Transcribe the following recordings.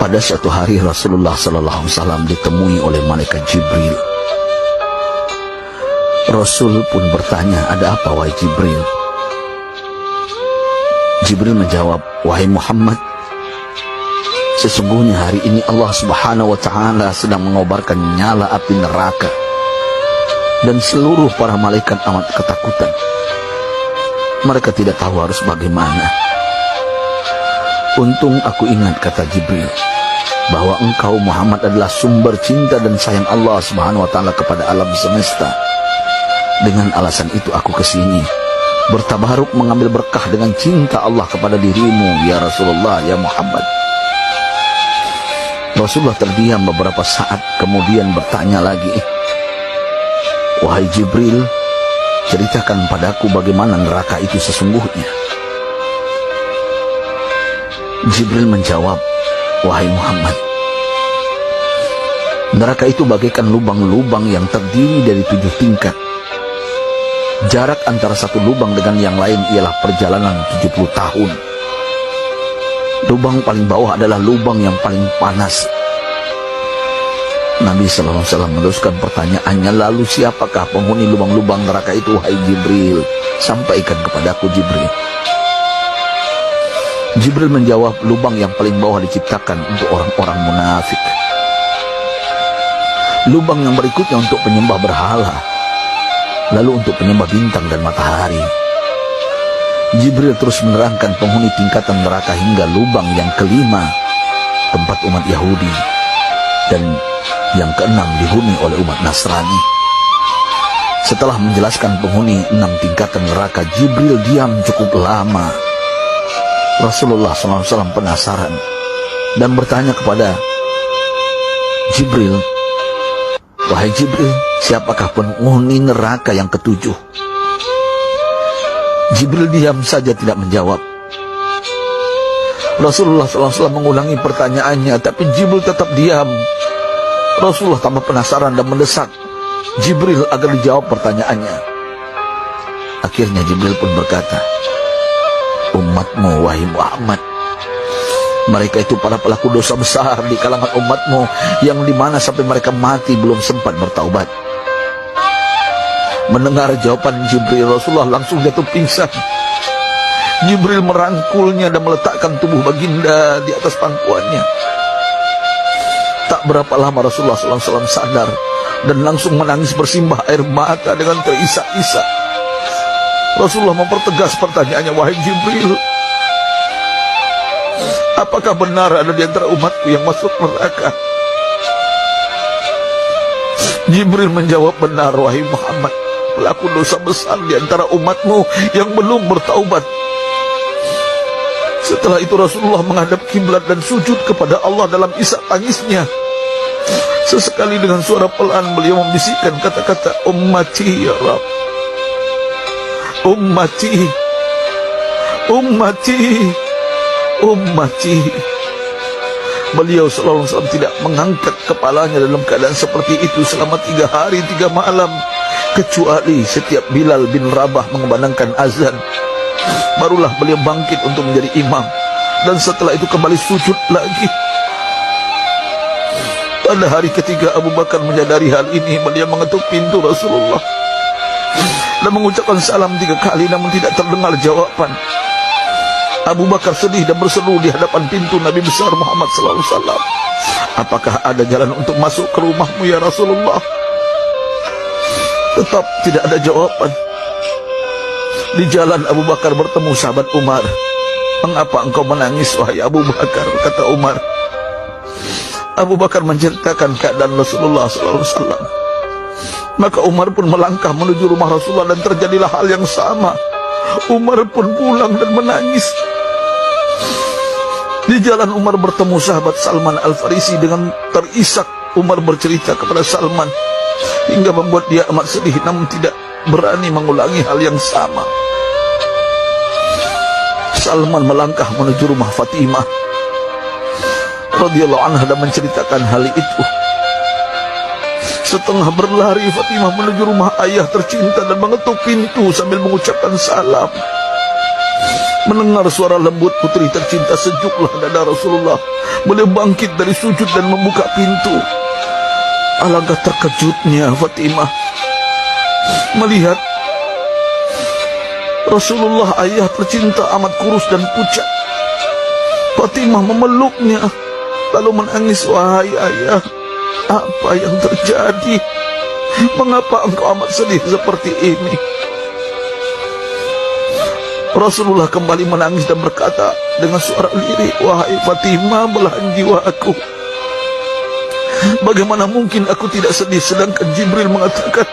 Pada suatu hari Rasulullah SAW ditemui oleh malaikat Jibril. Rasul pun bertanya, "Ada apa wahai Jibril?" Jibril menjawab, "Wahai Muhammad, sesungguhnya hari ini Allah Subhanahu wa Ta'ala sedang mengobarkan nyala api neraka, dan seluruh para malaikat amat ketakutan. Mereka tidak tahu harus bagaimana. Untung aku ingat," kata Jibril, "bahwa engkau Muhammad adalah sumber cinta dan sayang Allah Subhanahu wa Ta'ala kepada alam semesta. Dengan alasan itu aku kesini, bertabaruk mengambil berkah dengan cinta Allah kepada dirimu, ya Rasulullah, ya Muhammad." Rasulullah terdiam beberapa saat, kemudian bertanya lagi, "Wahai Jibril, ceritakan padaku bagaimana neraka itu sesungguhnya." Jibril menjawab, "Wahai Muhammad, neraka itu bagaikan lubang-lubang yang terdiri dari 7 tingkat. Jarak antara satu lubang dengan yang lain ialah perjalanan 70 tahun. Lubang paling bawah adalah lubang yang paling panas." Nabi SAW meneruskan pertanyaannya, "Lalu siapakah penghuni lubang-lubang neraka itu, wahai Jibril? Sampaikan kepadaku, Jibril." Jibril menjawab, "Lubang yang paling bawah diciptakan untuk orang-orang munafik. Lubang yang berikutnya untuk penyembah berhala, lalu untuk penyembah bintang dan matahari." Jibril terus menerangkan penghuni tingkatan neraka hingga lubang yang kelima, tempat umat Yahudi, dan yang keenam dihuni oleh umat Nasrani. Setelah menjelaskan penghuni 6 tingkatan neraka, Jibril diam cukup lama. Rasulullah SAW penasaran dan bertanya kepada Jibril, "Wahai Jibril, siapakah penghuni neraka yang ketujuh?" Jibril diam saja tidak menjawab. Rasulullah SAW mengulangi pertanyaannya, tapi Jibril tetap diam. Rasulullah tambah penasaran dan mendesak Jibril agar dijawab pertanyaannya. Akhirnya Jibril pun berkata, "Umatmu, wahai Muhammad, mereka itu para pelaku dosa besar di kalangan umatmu, yang dimana sampai mereka mati belum sempat bertaubat." Mendengar jawaban Jibril, Rasulullah langsung jatuh pingsan. Jibril merangkulnya dan meletakkan tubuh baginda di atas pangkuannya. Tak berapa lama Rasulullah SAW sadar dan langsung menangis bersimbah air mata dengan terisak-isak. Rasulullah mempertegas pertanyaannya, "Wahai Jibril, apakah benar ada di antara umatku yang masuk neraka?" Jibril menjawab, "Benar, wahai Muhammad, pelaku dosa besar di antara umatmu yang belum bertaubat." Setelah itu Rasulullah menghadap kiblat dan sujud kepada Allah dalam isak tangisnya. Sesekali dengan suara pelan beliau membisikkan kata-kata, "Ummati ya Rabb, ummati, ummati, ummati." Beliau SAW tidak mengangkat kepalanya dalam keadaan seperti itu selama 3 hari 3 malam, kecuali setiap Bilal bin Rabah mengumandangkan azan, barulah beliau bangkit untuk menjadi imam, dan setelah itu kembali sujud lagi. Pada hari ketiga Abu Bakar menyadari hal ini, beliau mengetuk pintu Rasulullah dan mengucapkan salam 3 kali, namun tidak terdengar jawaban. Abu Bakar sedih dan berseru di hadapan pintu Nabi besar Muhammad SAW, "Apakah ada jalan untuk masuk ke rumahmu ya Rasulullah?" Tetap tidak ada jawaban. Di jalan Abu Bakar bertemu sahabat Umar. "Mengapa engkau menangis, wahai Abu Bakar?" kata Umar. Abu Bakar menceritakan keadaan Rasulullah SAW. Maka Umar pun melangkah menuju rumah Rasulullah dan terjadilah hal yang sama. Umar pun pulang dan menangis. Di jalan Umar bertemu sahabat Salman Al-Farisi. Dengan terisak Umar bercerita kepada Salman hingga membuat dia amat sedih, namun tidak berani mengulangi hal yang sama. Salman melangkah menuju rumah Fatimah radhiyallahu anha dan menceritakan hal itu. Setengah berlari Fatimah menuju rumah ayah tercinta dan mengetuk pintu sambil mengucapkan salam. Mendengar suara lembut putri tercinta, sejuklah dada Rasulullah. Beliau bangkit dari sujud dan membuka pintu. Alangkah terkejutnya Fatimah melihat Rasulullah, ayah tercinta, amat kurus dan pucat. Fatimah memeluknya lalu menangis. Wahai ayah, apa yang terjadi? Mengapa engkau amat sedih seperti ini? Rasulullah kembali menangis dan berkata dengan suara lirik, wahai Fatimah, belahan jiwaku, bagaimana mungkin aku tidak sedih sedangkan Jibril mengatakan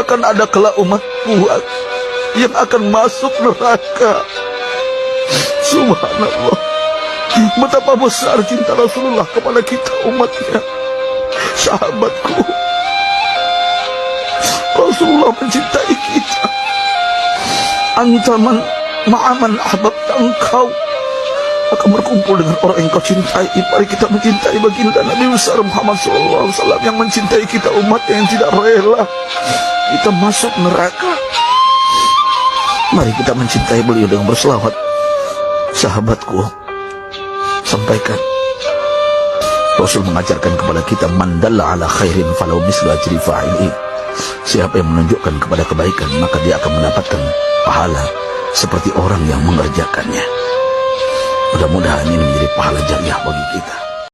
akan ada kelak umatku yang akan masuk neraka. Subhanallah, betapa besar cinta Rasulullah kepada kita umatnya. Sahabatku, Rasulullah mencintai kita. Antaman ma'aman ahbabta, engkau akan berkumpul dengan orang yang kau cintai. Mari kita mencintai baginda Nabi besar Muhammad SAW yang mencintai kita, umat yang tidak rela kita masuk neraka. Mari kita mencintai beliau dengan berselawat. Sahabatku, sampaikan, Rasul mengajarkan kepada kita, mandalla ala khairin falau mislu ajri fa'ili. Siapa yang menunjukkan kepada kebaikan, maka dia akan mendapatkan pahala seperti orang yang mengerjakannya. Mudah-mudahan ini menjadi pahala jariah bagi kita.